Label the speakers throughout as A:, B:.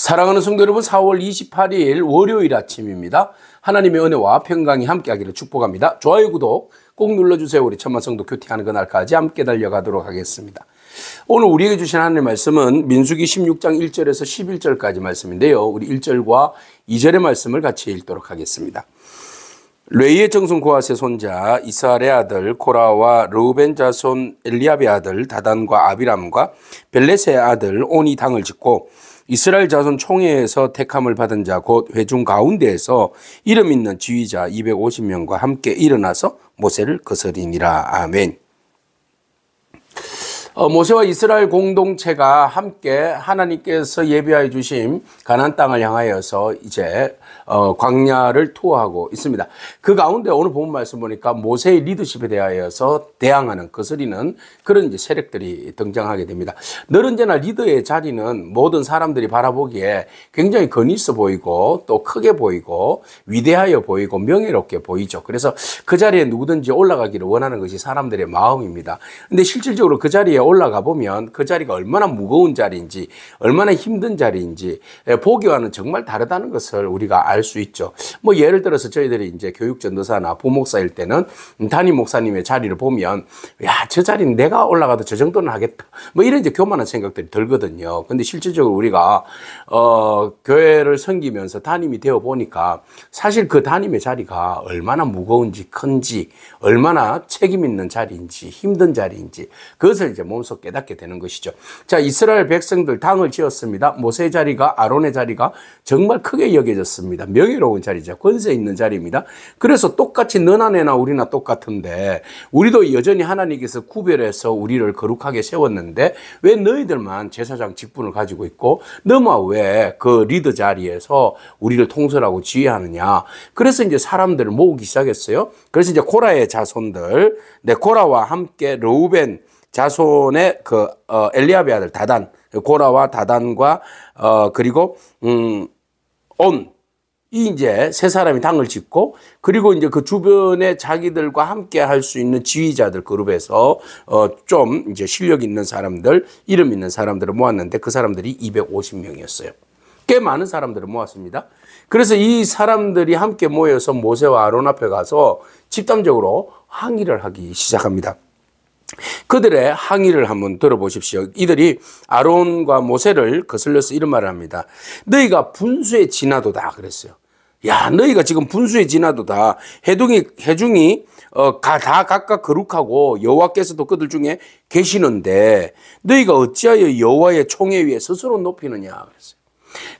A: 사랑하는 성도 여러분, 4월 28일 월요일 아침입니다. 하나님의 은혜와 평강이 함께하기를 축복합니다. 좋아요, 구독 꼭 눌러주세요. 우리 천만 성도 큐티하는 그날까지 함께 달려가도록 하겠습니다. 오늘 우리에게 주신 하나님의 말씀은 민수기 16장 1절에서 11절까지 말씀인데요. 우리 1절과 2절의 말씀을 같이 읽도록 하겠습니다. 레위의 정손 고핫의 손자 이스라엘의 아들 코라와 르우벤 자손 엘리압의 아들 다단과 아비람과 벨렛의 아들 온이 당을 짓고 이스라엘 자손 총회에서 택함을 받은 자 곧 회중 가운데에서 이름 있는 지휘자 250명과 함께 일어나서 모세를 거스리니라. 아멘. 모세와 이스라엘 공동체가 함께 하나님께서 예비하여 주신 가나안 땅을 향하여서 이제 광야를 투어하고 있습니다. 그 가운데 오늘 본 말씀 보니까 모세의 리더십에 대하여서 대항하는 거스리는 그런 이제 세력들이 등장하게 됩니다. 늘 언제나 리더의 자리는 모든 사람들이 바라보기에 굉장히 권위 있어 보이고 또 크게 보이고 위대하여 보이고 명예롭게 보이죠. 그래서 그 자리에 누구든지 올라가기를 원하는 것이 사람들의 마음입니다. 근데 실질적으로 그 자리에 올라가 보면 그 자리가 얼마나 무거운 자리인지 얼마나 힘든 자리인지 보기와는 정말 다르다는 것을 우리가 알 수 있죠. 뭐 예를 들어서 저희들이 이제 교육 전도사나 부목사일 때는 담임 목사님의 자리를 보면 야, 저 자리는 내가 올라가도 저 정도는 하겠다. 뭐 이런 이제 교만한 생각들이 들거든요. 근데 실질적으로 우리가 교회를 섬기면서 담임이 되어 보니까 사실 그 담임의 자리가 얼마나 무거운지 큰지 얼마나 책임 있는 자리인지 힘든 자리인지 그것을 이제 몸소 깨닫게 되는 것이죠. 자, 이스라엘 백성들 당을 지었습니다. 모세의 자리가 아론의 자리가 정말 크게 여겨졌습니다. 명예로운 자리죠. 권세 있는 자리입니다. 그래서 똑같이 너나 내나 우리나 똑같은데 우리도 여전히 하나님께서 구별해서 우리를 거룩하게 세웠는데 왜 너희들만 제사장 직분을 가지고 있고 너만 왜 그 리더 자리에서 우리를 통솔하고 지휘하느냐. 그래서 이제 사람들을 모으기 시작했어요. 그래서 이제 코라의 자손들, 코라와 함께 르우벤 자손의 엘리압의 아들 다단, 고라와 다단과 그리고 이 이제 세 사람이 당을 짓고 그리고 이제 그 주변에 자기들과 함께 할 수 있는 지휘자들 그룹에서 좀 이제 실력 있는 사람들, 이름 있는 사람들을 모았는데 그 사람들이 250명이었어요. 꽤 많은 사람들을 모았습니다. 그래서 이 사람들이 함께 모여서 모세와 아론 앞에 가서 집단적으로 항의를 하기 시작합니다. 그들의 항의를 한번 들어보십시오. 이들이 아론과 모세를 거슬려서 이런 말을 합니다. 너희가 분수에 지나도다 그랬어요. 야, 너희가 지금 분수에 지나도다. 회중이 다 각각 거룩하고 여호와께서도 그들 중에 계시는데 너희가 어찌하여 여호와의 총회 위에 스스로 높이느냐 그랬어요.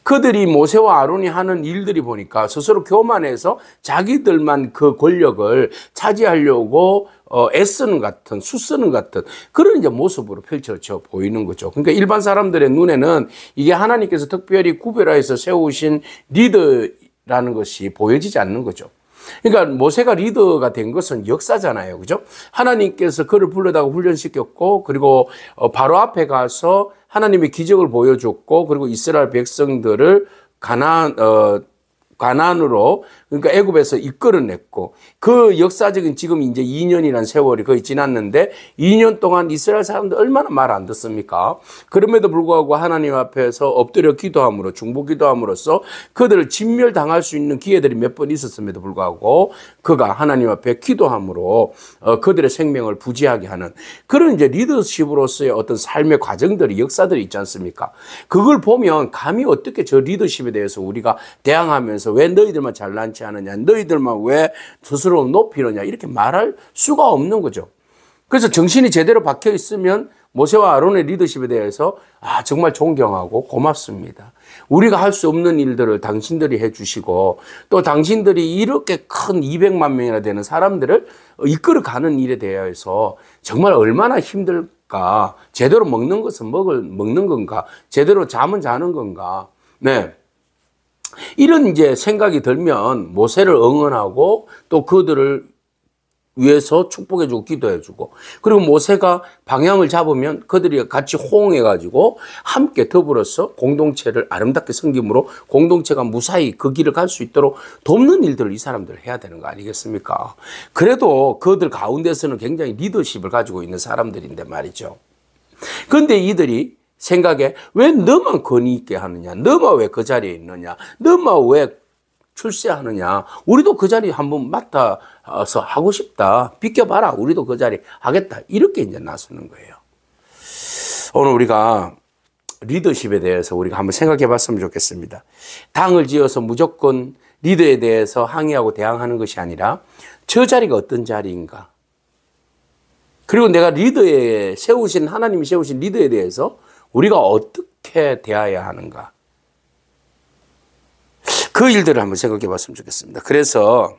A: 그들이 모세와 아론이 하는 일들이 보니까 스스로 교만해서 자기들만 그 권력을 차지하려고 애쓰는 같은, 수쓰는 같은 그런 이제 모습으로 펼쳐져 보이는 거죠. 그러니까 일반 사람들의 눈에는 이게 하나님께서 특별히 구별하여서 세우신 리더라는 것이 보여지지 않는 거죠. 그러니까 모세가 리더가 된 것은 역사잖아요. 그죠? 하나님께서 그를 불러다가 훈련시켰고, 그리고 바로 앞에 가서 하나님의 기적을 보여줬고, 그리고 이스라엘 백성들을 가나안으로 그러니까 애굽에서 이끌어냈고 그 역사적인 지금 이제 2년이라는 세월이 거의 지났는데 2년 동안 이스라엘 사람들 얼마나 말 안 듣습니까? 그럼에도 불구하고 하나님 앞에서 엎드려 기도함으로 중보 기도함으로써 그들을 진멸당할 수 있는 기회들이 몇 번 있었음에도 불구하고 그가 하나님 앞에 기도함으로 그들의 생명을 부지하게 하는 그런 이제 리더십으로서의 어떤 삶의 과정들이 역사들이 있지 않습니까? 그걸 보면 감히 어떻게 저 리더십에 대해서 우리가 대항하면서 왜 너희들만 잘난치 않느냐, 너희들만 왜 스스로 높이느냐 이렇게 말할 수가 없는 거죠. 그래서 정신이 제대로 박혀 있으면 모세와 아론의 리더십에 대해서 정말 존경하고 고맙습니다. 우리가 할 수 없는 일들을 당신들이 해주시고 또 당신들이 이렇게 큰 200만 명이나 되는 사람들을 이끌어가는 일에 대해서 정말 얼마나 힘들까. 제대로 먹는 것은 먹는 건가, 제대로 잠은 자는 건가. 네. 이런 이제 생각이 들면 모세를 응원하고 또 그들을 위해서 축복해주고 기도해주고 그리고 모세가 방향을 잡으면 그들이 같이 호응해가지고 함께 더불어서 공동체를 아름답게 섬김으로 공동체가 무사히 그 길을 갈 수 있도록 돕는 일들을 이 사람들 해야 되는 거 아니겠습니까? 그래도 그들 가운데서는 굉장히 리더십을 가지고 있는 사람들인데 말이죠. 그런데 이들이 생각에 왜 너만 권위 있게 하느냐? 너만 왜 그 자리에 있느냐? 너만 왜 출세하느냐? 우리도 그 자리 한번 맡아서 하고 싶다. 비켜봐라. 우리도 그 자리 하겠다. 이렇게 이제 나서는 거예요. 오늘 우리가 리더십에 대해서 우리가 한번 생각해 봤으면 좋겠습니다. 당을 지어서 무조건 리더에 대해서 항의하고 대항하는 것이 아니라 저 자리가 어떤 자리인가? 그리고 내가 리더에 세우신, 하나님이 세우신 리더에 대해서 우리가 어떻게 대해야 하는가? 그 일들을 한번 생각해 봤으면 좋겠습니다. 그래서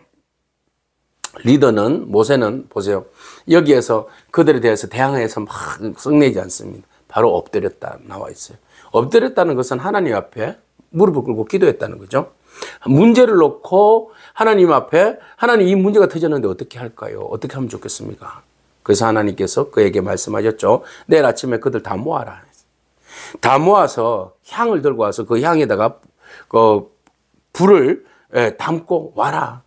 A: 리더는, 모세는 보세요. 여기에서 그들에 대해서 대항해서 막 썩내지 않습니다. 바로 엎드렸다 나와 있어요. 엎드렸다는 것은 하나님 앞에 무릎을 꿇고 기도했다는 거죠. 문제를 놓고 하나님 앞에, 하나님 이 문제가 터졌는데 어떻게 할까요? 어떻게 하면 좋겠습니까? 그래서 하나님께서 그에게 말씀하셨죠. 내일 아침에 그들 다 모아라. 다 모아서 향을 들고 와서 그 향에다가 그 불을 담고 와라.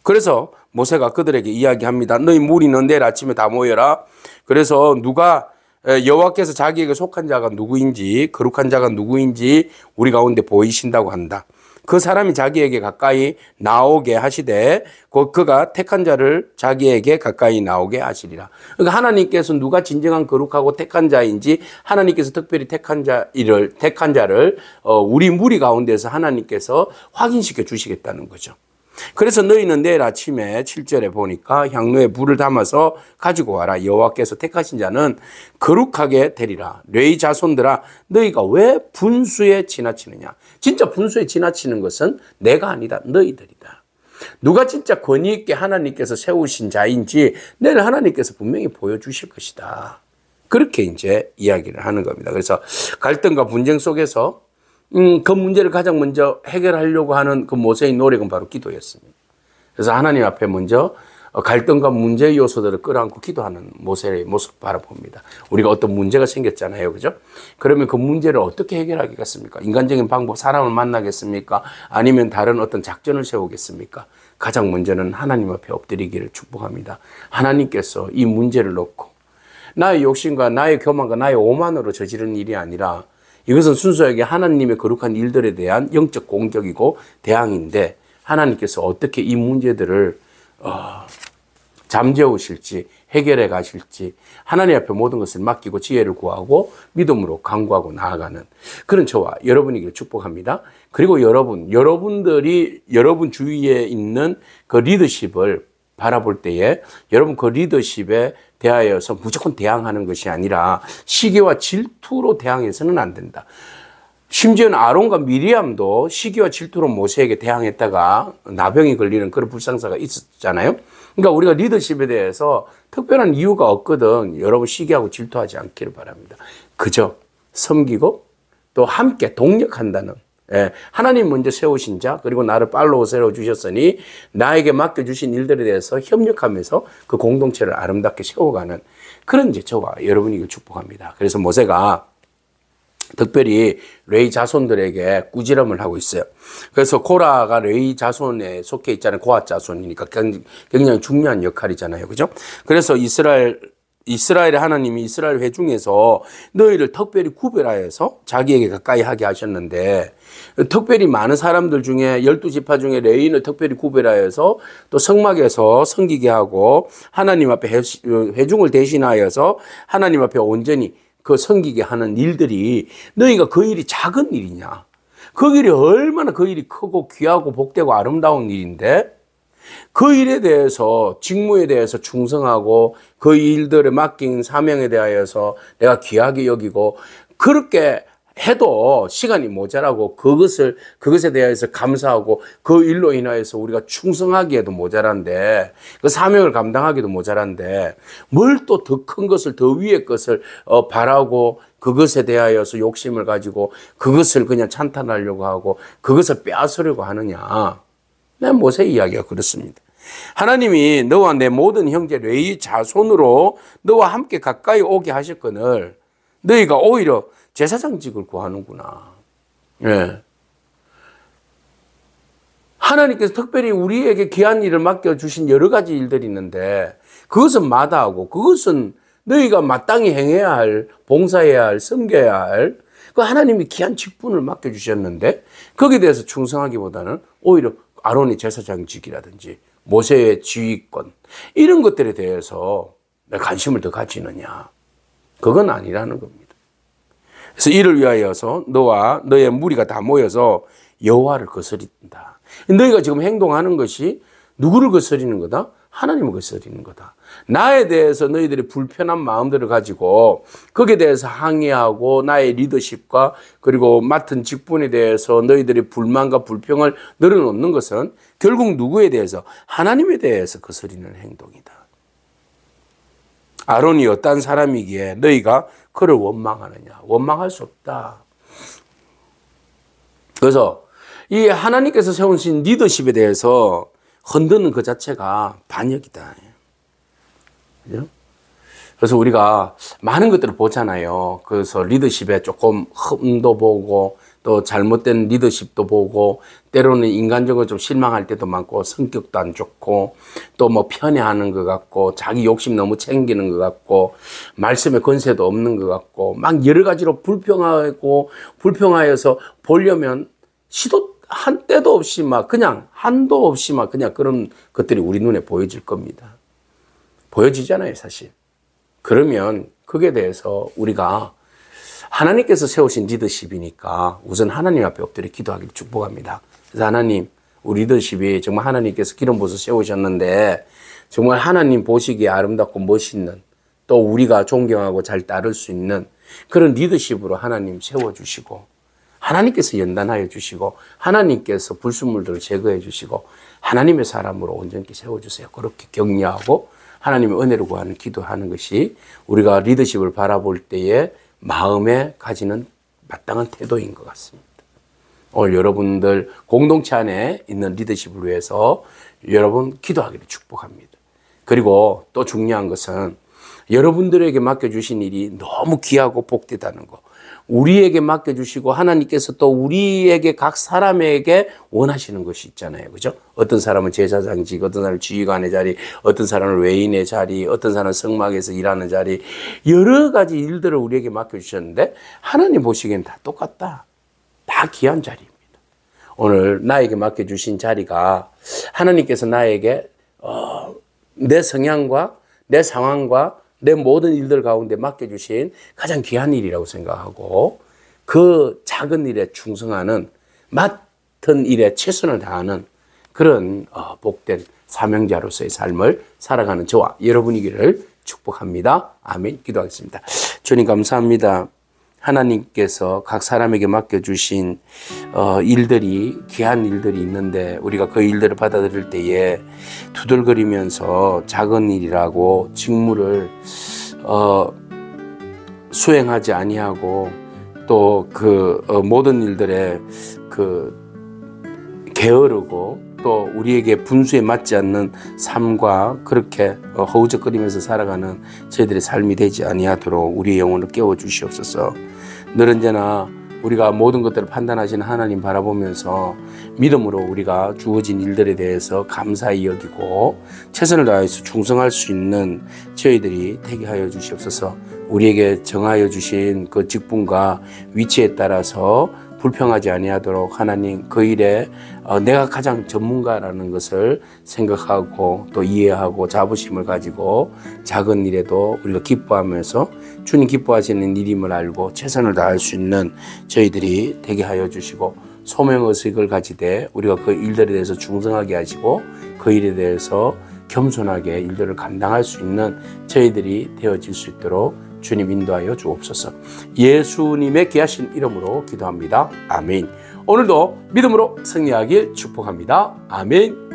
A: 그래서 모세가 그들에게 이야기합니다. 너희 무리는 내일 아침에 다 모여라. 그래서 누가 여호와께서 자기에게 속한 자가 누구인지, 거룩한 자가 누구인지 우리 가운데 보이신다고 한다. 그 사람이 자기에게 가까이 나오게 하시되 그가 택한 자를 자기에게 가까이 나오게 하시리라. 그러니까 하나님께서 누가 진정한 거룩하고 택한 자인지, 하나님께서 특별히 택한 자를 우리 무리 가운데서 하나님께서 확인시켜 주시겠다는 거죠. 그래서 너희는 내일 아침에 7절에 보니까 향로에 불을 담아서 가지고 와라. 여호와께서 택하신 자는 거룩하게 되리라. 레위 자손들아, 너희가 왜 분수에 지나치느냐? 진짜 분수에 지나치는 것은 내가 아니다. 너희들이다. 누가 진짜 권위 있게 하나님께서 세우신 자인지 내일 하나님께서 분명히 보여주실 것이다. 그렇게 이제 이야기를 하는 겁니다. 그래서 갈등과 분쟁 속에서 그 문제를 가장 먼저 해결하려고 하는 그 모세의 노력은 바로 기도였습니다. 그래서 하나님 앞에 먼저 갈등과 문제의 요소들을 끌어안고 기도하는 모세의 모습을 바라봅니다. 우리가 어떤 문제가 생겼잖아요. 그죠? 그러면 그 문제를 어떻게 해결하겠습니까? 인간적인 방법, 사람을 만나겠습니까? 아니면 다른 어떤 작전을 세우겠습니까? 가장 먼저는 하나님 앞에 엎드리기를 축복합니다. 하나님께서 이 문제를 놓고 나의 욕심과 나의 교만과 나의 오만으로 저지른 일이 아니라 이것은 순수하게 하나님의 거룩한 일들에 대한 영적 공격이고 대항인데 하나님께서 어떻게 이 문제들을 잠재우실지 해결해 가실지 하나님 앞에 모든 것을 맡기고 지혜를 구하고 믿음으로 간구하고 나아가는 그런 저와 여러분이기를 축복합니다. 그리고 여러분들이 여러분 주위에 있는 그 리더십을 바라볼 때에 여러분 그 리더십에 대하여서 무조건 대항하는 것이 아니라 시기와 질투로 대항해서는 안 된다. 심지어는 아론과 미리암도 시기와 질투로 모세에게 대항했다가 나병이 걸리는 그런 불상사가 있었잖아요. 그러니까 우리가 리더십에 대해서 특별한 이유가 없거든 여러분 시기하고 질투하지 않기를 바랍니다. 그저 섬기고 또 함께 동력한다는 하나님 먼저 세우신 자 그리고 나를 팔로우 세워주셨으니 나에게 맡겨주신 일들에 대해서 협력하면서 그 공동체를 아름답게 세워가는 그런 이제 저와 여러분이 축복합니다. 그래서 모세가 특별히 레위 자손들에게 꾸지람을 하고 있어요. 그래서 코라가 레위 자손에 속해 있잖아요. 고핫 자손이니까 굉장히 중요한 역할이잖아요. 그죠? 그래서 이스라엘의 하나님이 이스라엘 회중에서 너희를 특별히 구별하여서 자기에게 가까이 하게 하셨는데 특별히 많은 사람들 중에 12지파 중에 레위인을 특별히 구별하여서 또 성막에서 섬기게 하고 하나님 앞에 회중을 대신하여서 하나님 앞에 온전히 그 섬기게 하는 일들이 너희가 그 일이 작은 일이냐? 그 일이 얼마나 그 일이 크고 귀하고 복되고 아름다운 일인데 그 일에 대해서 직무에 대해서 충성하고 그 일들에 맡긴 사명에 대하여서 내가 귀하게 여기고 그렇게 해도 시간이 모자라고 그것에 대해서 감사하고 그 일로 인하여서 우리가 충성하기에도 모자란데 그 사명을 감당하기도 모자란데 뭘 또 더 큰 것을 더 위의 것을 바라고 그것에 대하여서 욕심을 가지고 그것을 그냥 찬탄하려고 하고 그것을 빼앗으려고 하느냐. 내 모세 이야기가 그렇습니다. 하나님이 너와 내 모든 형제 레위 자손으로 너와 함께 가까이 오게 하셨거늘 너희가 오히려 제사장직을 구하는구나. 예. 하나님께서 특별히 우리에게 귀한 일을 맡겨주신 여러 가지 일들이 있는데 그것은 마다하고 그것은 너희가 마땅히 행해야 할, 봉사해야 할, 섬겨야 할 그 하나님이 귀한 직분을 맡겨주셨는데 거기에 대해서 충성하기보다는 오히려 아론의 제사장직이라든지 모세의 지휘권 이런 것들에 대해서 관심을 더 가지느냐. 그건 아니라는 겁니다. 그래서 이를 위하여서 너와 너의 무리가 다 모여서 여호와를 거스린다. 너희가 지금 행동하는 것이 누구를 거스리는 거다? 하나님을 거스리는 거다. 나에 대해서 너희들이 불편한 마음들을 가지고 거기에 대해서 항의하고 나의 리더십과 그리고 맡은 직분에 대해서 너희들이 불만과 불평을 늘어놓는 것은 결국 누구에 대해서? 하나님에 대해서 거스리는 행동이다. 아론이 어떤 사람이기에 너희가 그를 원망하느냐? 원망할 수 없다. 그래서 이 하나님께서 세우신 리더십에 대해서 흔드는 그 자체가 반역이다. 그죠? 그래서 우리가 많은 것들을 보잖아요. 그래서 리더십에 조금 흠도 보고 또 잘못된 리더십도 보고 때로는 인간적으로 좀 실망할 때도 많고 성격도 안 좋고 또 뭐 편애하는 것 같고 자기 욕심 너무 챙기는 것 같고 말씀에 권세도 없는 것 같고 막 여러 가지로 불평하여서 보려면 시도 한 때도 없이 막 그냥 한도 없이 막 그냥 그런 것들이 우리 눈에 보여질 겁니다. 보여지잖아요, 사실. 그러면 거기에 대해서 우리가 하나님께서 세우신 리더십이니까 우선 하나님 앞에 엎드려 기도하기를 축복합니다. 그래서 하나님, 우리 리더십이 정말 하나님께서 기름 부어서 세우셨는데 정말 하나님 보시기에 아름답고 멋있는 또 우리가 존경하고 잘 따를 수 있는 그런 리더십으로 하나님 세워주시고 하나님께서 연단하여 주시고 하나님께서 불순물들을 제거해 주시고 하나님의 사람으로 온전히 세워주세요. 그렇게 격려하고 하나님의 은혜를 구하는 기도하는 것이 우리가 리더십을 바라볼 때에 마음에 가지는 마땅한 태도인 것 같습니다. 오늘 여러분들 공동체 안에 있는 리더십을 위해서 여러분 기도하기를 축복합니다. 그리고 또 중요한 것은 여러분들에게 맡겨주신 일이 너무 귀하고 복되다는 거. 우리에게 맡겨주시고 하나님께서 또 우리에게 각 사람에게 원하시는 것이 있잖아요. 그죠? 어떤 사람은 제사장직, 어떤 사람은 지휘관의 자리, 어떤 사람은 외인의 자리, 어떤 사람은 성막에서 일하는 자리 여러 가지 일들을 우리에게 맡겨주셨는데 하나님 보시기엔 다 똑같다. 다 귀한 자리입니다. 오늘 나에게 맡겨주신 자리가 하나님께서 나에게 내 성향과 내 상황과 내 모든 일들 가운데 맡겨주신 가장 귀한 일이라고 생각하고 그 작은 일에 충성하는 맡은 일에 최선을 다하는 그런 복된 사명자로서의 삶을 살아가는 저와 여러분이기를 축복합니다. 아멘. 기도하겠습니다. 주님 감사합니다. 하나님께서 각 사람에게 맡겨주신 일들이 귀한 일들이 있는데 우리가 그 일들을 받아들일 때에 두들거리면서 작은 일이라고 직무를 수행하지 아니하고 또 그 모든 일들에 게으르고 또 우리에게 분수에 맞지 않는 삶과 그렇게 허우적거리면서 살아가는 저희들의 삶이 되지 아니하도록 우리의 영혼을 깨워 주시옵소서. 늘 언제나 우리가 모든 것들을 판단하시는 하나님 바라보면서 믿음으로 우리가 주어진 일들에 대해서 감사히 여기고 최선을 다해서 충성할 수 있는 저희들이 되게 하여 주시옵소서. 우리에게 정하여 주신 그 직분과 위치에 따라서 불평하지 아니하도록 하나님 그 일에 내가 가장 전문가라는 것을 생각하고 또 이해하고 자부심을 가지고 작은 일에도 우리가 기뻐하면서 주님 기뻐하시는 일임을 알고 최선을 다할 수 있는 저희들이 되게 하여 주시고 소명의식을 가지되 우리가 그 일들에 대해서 충성하게 하시고 그 일에 대해서 겸손하게 일들을 감당할 수 있는 저희들이 되어질 수 있도록 주님 인도하여 주옵소서. 예수님의 귀하신 이름으로 기도합니다. 아멘. 오늘도 믿음으로 승리하길 축복합니다. 아멘.